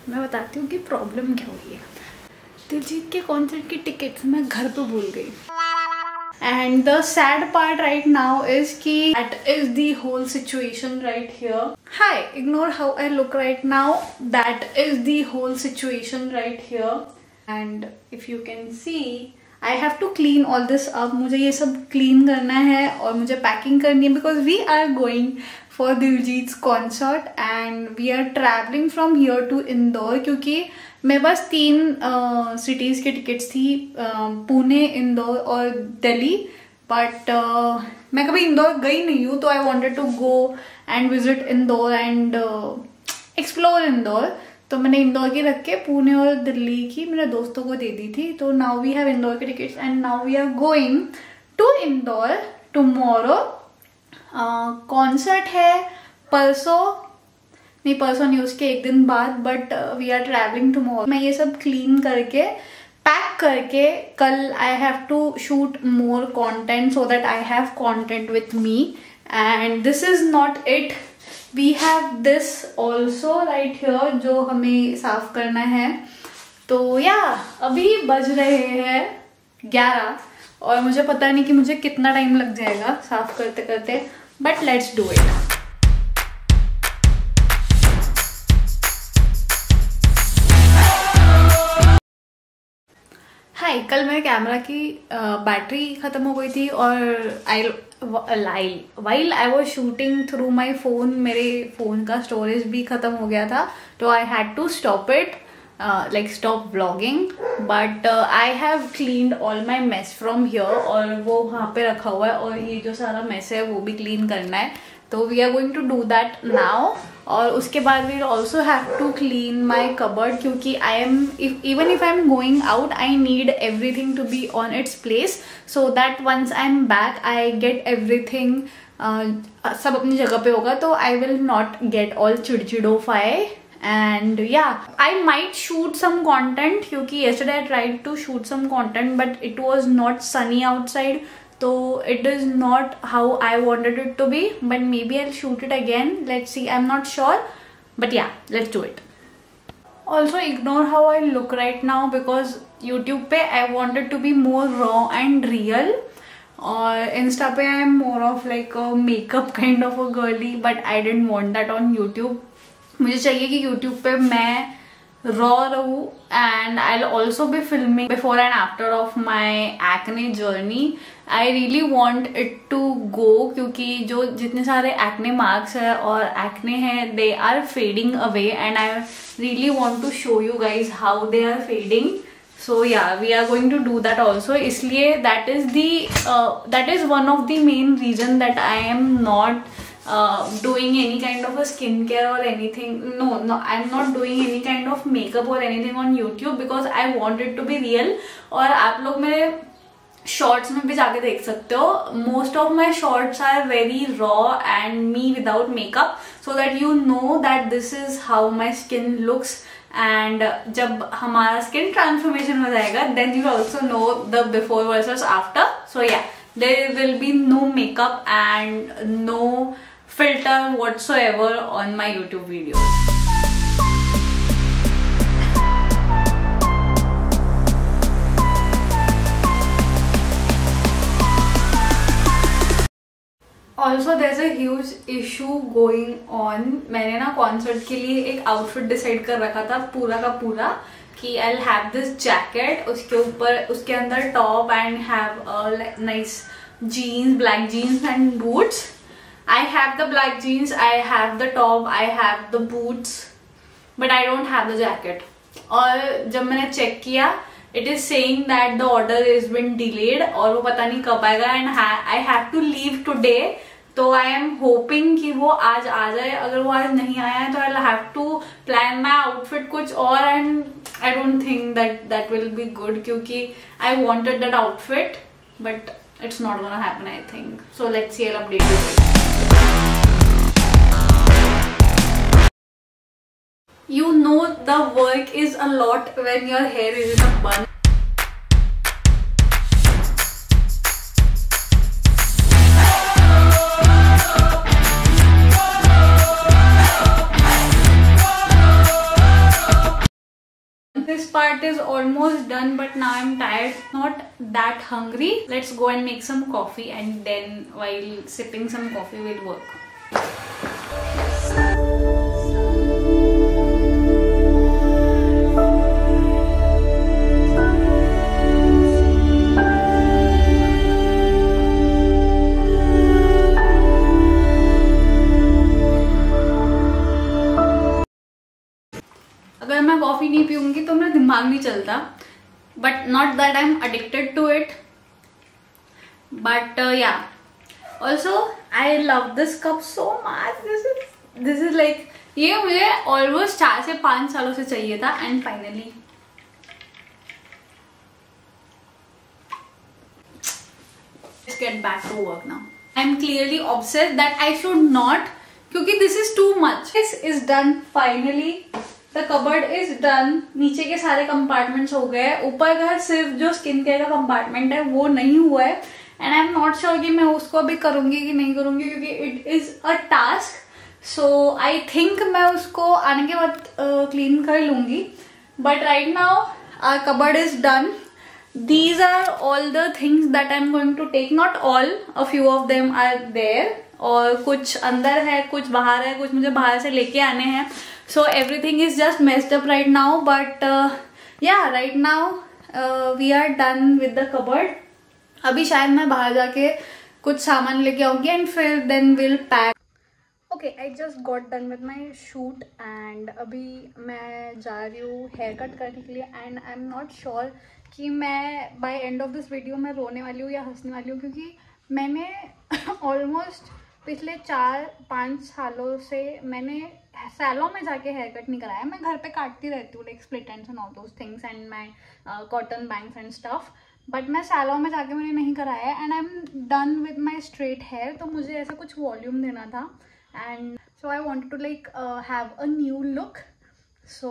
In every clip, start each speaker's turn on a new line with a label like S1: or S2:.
S1: मैं बताती हूँ कि प्रॉब्लम क्या हुई है। दिलजीत के कॉन्सर्ट की टिकट्स मैं घर पे भूल गई। And the sad part right now is कि that is the whole situation right here. Hi, ignore how I look right now. That is the whole situation right here. And if you can see, I have to clean all this up. मुझे ये सब clean करना है और मुझे packing करनी है because we are going for Diljit's concert and we are traveling from here to Indore क्योंकि मेरे पास 3 cities की टिकट्स थी, पुणे, इंदौर और दिल्ली, बट मैं कभी इंदौर गई नहीं हूँ तो I wanted to go and visit Indore and explore Indore. तो मैंने इंदौर की रख के पुणे और दिल्ली की मेरे दोस्तों को दे दी थी। तो नाउ वी हैव इंदौर की tickets and now we are going to Indore tomorrow. Concert है परसों नहीं, उसके एक दिन बाद, but we are traveling tomorrow. मैं ये सब क्लीन करके पैक करके कल I have to shoot more content so that I have content with me. And this is not it, we have this also right here जो हमें साफ करना है। तो या अभी बज रहे हैं 11 और मुझे पता नहीं कि मुझे कितना टाइम लग जाएगा साफ करते करते, बट लेट्स डू इट। हाय, कल मेरे कैमरा की बैटरी ख़त्म हो गई थी और while I was shooting through my phone मेरे फ़ोन का स्टोरेज भी ख़त्म हो गया था। तो I had to stop it, like stop vlogging, but I have cleaned all my mess from here और वो वहाँ पे रखा हुआ है और ये जो सारा मेस है वो भी क्लीन करना है। तो we are going to do that now. और उसके बाद we also have to clean my cupboard क्योंकि I am even if I am going out I need everything to be on its place so that once I am back I get everything, सब अपनी जगह पे होगा तो I will not get all चिड़चिड़ोफाई। And yeah I might shoot some content क्योंकि yesterday I tried to shoot some content but it was not sunny outside. So it is not how I wanted it to be, but maybe I'll shoot it again. Let's see, I'm not sure, but yeah, let's do it. Also ignore how I look right now because YouTube पे I wanted to be more raw and real और Insta पे I am more of like a makeup kind of a girly, but I didn't want that on YouTube. मुझे चाहिए कि YouTube पे मैं raw रहूँ and I'll also be filming before and after of my acne journey. I really want it to go क्योंकि जो जितने सारे acne marks है और acne है they are fading away and I really want to show you guys how they are fading. So yeah, we are going to do that also. इसलिए that is one of the main reason that I am not doing any kind of a skincare or anything. No, I'm not doing any kind of makeup or anything on YouTube because I want it to be real. और आप लोग मेरे shorts में भी जाके देख सकते हो, most of my shorts are very raw and me without makeup so that you know that this is how my skin looks. And जब हमारा स्किन ट्रांसफॉर्मेशन हो जाएगा then you also know the before versus after. So yeah, there will be no makeup and no filter whatsoever on my YouTube videos. Also there's a huge issue going on. मैंने ना concert के लिए एक outfit decide कर रखा था पूरा का पूरा कि I'll have this jacket, उसके ऊपर उसके अंदर top and have nice jeans, black jeans and boots. I have the black jeans, I have the top, I have the boots, but I don't have the jacket. और जब मैंने check किया it is saying that the order is been delayed और वो पता नहीं कब आएगा and I have to leave today. तो I am hoping कि वो आज आ जाए. अगर वो आज नहीं आया है तो I'll have to plan my outfit कुछ और and I don't think that will be good क्योंकि I wanted that outfit but it's not gonna happen I think. So let's see, I'll update you. You know the work is a lot when your hair is in a bun. This part is almost done, but now I'm tired, not that hungry. Let's go and make some coffee, and then while sipping some coffee will work. अगर मैं coffee नहीं पीऊंगी तो मेरा दिमाग नहीं चलता, but not that I am addicted to it, but yeah also I love this cup so much. This is like, ये मुझे ऑलमोस्ट 4 से 5 सालों से चाहिए था, and finally let's get back to work now. I am clearly obsessed that I should not, क्योंकि this is too much. This is done finally. The cupboard is done. नीचे के सारे कंपार्टमेंट्स हो गए. ऊपर का सिर्फ जो स्किन केयर का कंपार्टमेंट है वो नहीं हुआ है, and I am not sure कि मैं उसको अभी करूंगी कि नहीं करूंगी, क्योंकि it is a task. So I think मैं उसको आने के बाद क्लीन कर लूंगी. But right now our cupboard is done. These are all the things that I'm going to take. Not all, a few of them are there. और कुछ अंदर है, कुछ बाहर है, कुछ मुझे बाहर से लेके आने हैं. So everything is just messed up right now. But yeah, right now we are done with the cupboard. अभी शायद मैं बाहर जाके कुछ सामान लेके आऊंगी एंड फिर then we'll pack. Okay, I just got done with my shoot and अभी मैं जा रही हूँ हेयर कट करने के लिए, and I am not sure कि मैं by end of this video मैं रोने वाली हूँ या हंसने वाली हूँ, क्योंकि मैंने ऑलमोस्ट पिछले 4-5 सालों से मैंने सैलों में जाके हेयर कट नहीं कराया. मैं घर पे काटती रहती हूँ, like split ends and all those things and my cotton bangs and stuff, but मैं सैलों में जाके मैंने नहीं कराया, and I am done with my straight hair. तो मुझे ऐसा कुछ वॉल्यूम देना था, and so I wanted to like have a new look. So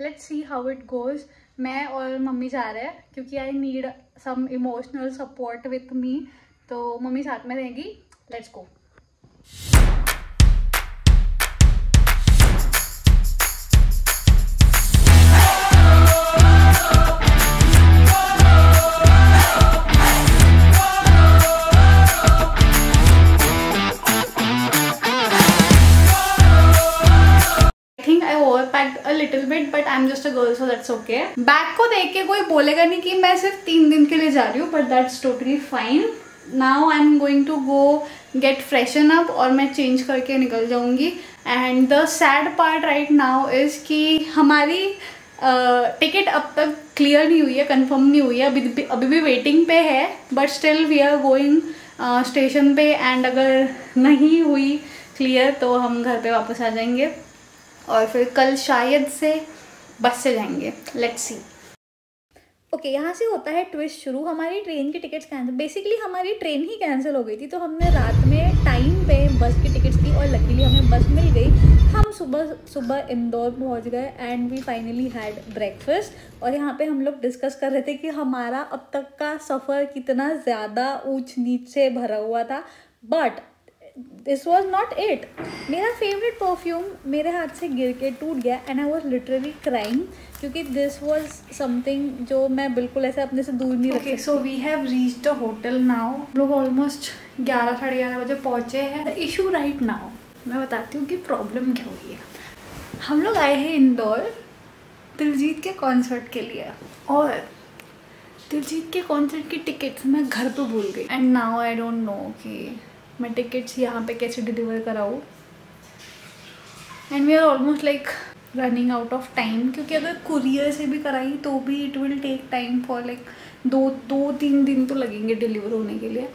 S1: let's see how it goes. मैं और मम्मी जा रहे हैं क्योंकि I need some emotional support with me. तो मम्मी साथ में रहेगी. Let's go. A little bit, but I'm just a girl, so that's okay. Bag को देख के कोई बोलेगा नहीं कि मैं सिर्फ 3 दिन के लिए जा रही हूँ, but that's totally fine. Now I'm going to go get freshen up और मैं चेंज करके निकल जाऊंगी. And the sad part right now is कि हमारी टिकट अब तक क्लियर नहीं हुई है, कंफर्म नहीं हुई है, अभी भी वेटिंग पे है, but still we are going station पे, एंड अगर नहीं हुई क्लियर तो हम घर पे वापस आ जाएंगे और फिर कल शायद से बस से जाएंगे. Let's see. ओके, यहाँ से होता है ट्विस्ट शुरू. हमारी ट्रेन की टिकट्स कैंसिल, बेसिकली हमारी ट्रेन ही कैंसिल हो गई थी, तो हमने रात में टाइम पे बस की टिकट्स ली और लकीली हमें बस मिल गई. हम सुबह इंदौर पहुँच गए and we finally had breakfast. और यहाँ पे हम लोग डिस्कस कर रहे थे कि हमारा अब तक का सफ़र कितना ज़्यादा ऊंच नीच से भरा हुआ था, but this was not it. मेरा फेवरेट परफ्यूम मेरे हाथ से गिर के टूट गया and I was literally crying, क्योंकि दिस वॉज समथिंग जो मैं बिल्कुल ऐसे अपने से दूर नहीं रखी. So we have reached the hotel now. लोग ऑलमोस्ट 11-11:30 बजे पहुँचे हैं. द इशू राइट नाउ, मैं बताती हूँ कि प्रॉब्लम क्या हुई है. हम लोग आए हैं इंदौर दिलजीत के कॉन्सर्ट के लिए, और दिलजीत के कॉन्सर्ट की टिकट्स मैं घर पे भूल गई, and now I don't know कि मैं टिकट्स यहाँ पे कैसे डिलीवर कराऊँ. And we are almost like running out of time, क्योंकि अगर कुरियर से भी कराई तो भी it will take time for like 2-3 दिन तो लगेंगे डिलीवर होने के लिए.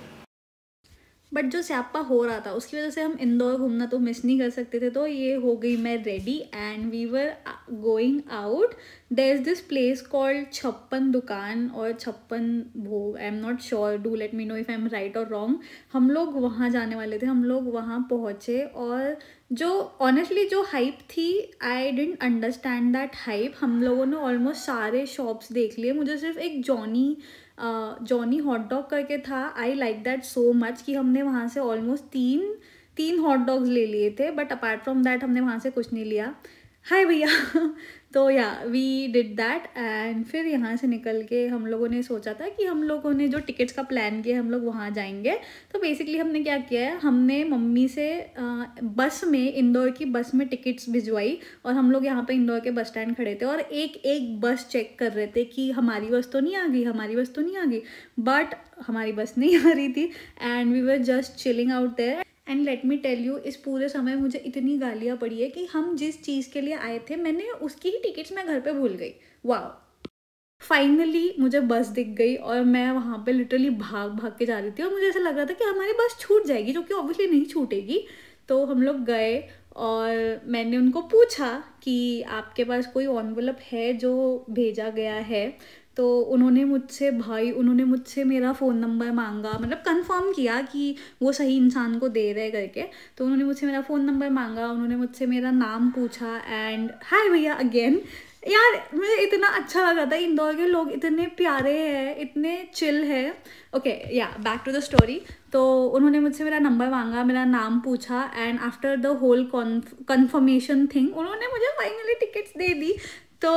S1: बट जो स्यापा हो रहा था उसकी वजह से हम इंदौर घूमना तो मिस नहीं कर सकते थे. तो ये हो गई मैं ready and we were going out. There is this place called 56 Dukan और 56 Bhog. I am not sure, do let me know if I am right और रॉन्ग. हम लोग वहाँ जाने वाले थे, हम लोग वहाँ पहुँचे, और जो ऑनेस्टली जो हाइप थी, I didn't understand that hype. हम लोगों ने ऑलमोस्ट सारे शॉप्स देख लिए. मुझे सिर्फ एक जॉनी हॉट डॉग करके था, I like that so much कि हमने वहाँ से ऑलमोस्ट तीन हॉट डॉग्स ले लिए थे, बट अपार्ट फ्रॉम दैट हमने वहाँ से कुछ नहीं लिया. हाय भैया. तो या वी डिड दैट एंड फिर यहाँ से निकल के हम लोगों ने सोचा था कि हम लोगों ने जो टिकट्स का प्लान किया हम लोग वहाँ जाएंगे। तो बेसिकली हमने क्या किया है, हमने मम्मी से बस में, इंदौर की बस में टिकट्स भिजवाई और हम लोग यहाँ पे इंदौर के बस स्टैंड खड़े थे और एक एक बस चेक कर रहे थे कि हमारी बस तो नहीं आ गई, हमारी बस तो नहीं आ गई। बट हमारी बस नहीं आ रही थी and we were just chilling out there. And let me tell you, इस पूरे समय मुझे इतनी गालियाँ पड़ी है कि हम जिस चीज़ के लिए आए थे मैंने उसकी ही टिकट्स मैं घर पे भूल गई। वाह। फाइनली मुझे बस दिख गई और मैं वहाँ पे लिटरली भाग भाग के जा रही थी और मुझे ऐसा लग रहा था कि हमारी बस छूट जाएगी, जो कि ऑब्वियसली नहीं छूटेगी। तो हम लोग गए और मैंने उनको पूछा कि आपके पास कोई एनवेलप है जो भेजा गया है। तो उन्होंने मुझसे मेरा फ़ोन नंबर मांगा, मतलब कंफर्म किया कि वो सही इंसान को दे रहे करके। तो उन्होंने मुझसे मेरा फ़ोन नंबर मांगा, उन्होंने मुझसे मेरा नाम पूछा एंड हाय भैया अगेन। यार मुझे इतना अच्छा लगा था, इंदौर के लोग इतने प्यारे हैं, इतने चिल है। ओके या बैक टू द स्टोरी। तो उन्होंने मुझसे मेरा नंबर मांगा, मेरा नाम पूछा and after the whole confirmation thing उन्होंने मुझे फाइनली टिकट्स दे दी। तो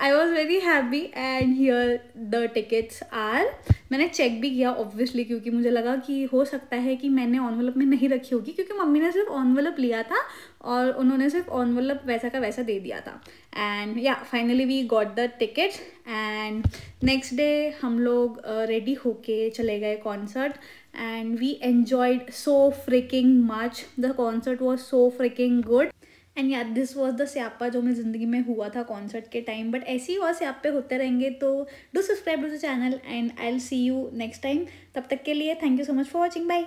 S1: I was very happy and here the tickets are. मैंने चेक भी किया ऑब्वियसली, क्योंकि मुझे लगा कि हो सकता है कि मैंने एनवेलप में नहीं रखी होगी, क्योंकि मम्मी ने सिर्फ एनवेलप लिया था और उन्होंने सिर्फ एनवेलप वैसा का वैसा दे दिया था। And yeah finally we got the tickets and next day हम लोग रेडी होके चले गए concert and we enjoyed so freaking much. The concert was so freaking good and yeah this was the स्यापा जो मेरी ज़िंदगी में हुआ था कॉन्सर्ट के टाइम। बट ऐसे ही और स्यापे होते रहेंगे, तो do subscribe to the channel and I will see you next time. तब तक के लिए thank you so much for watching, bye.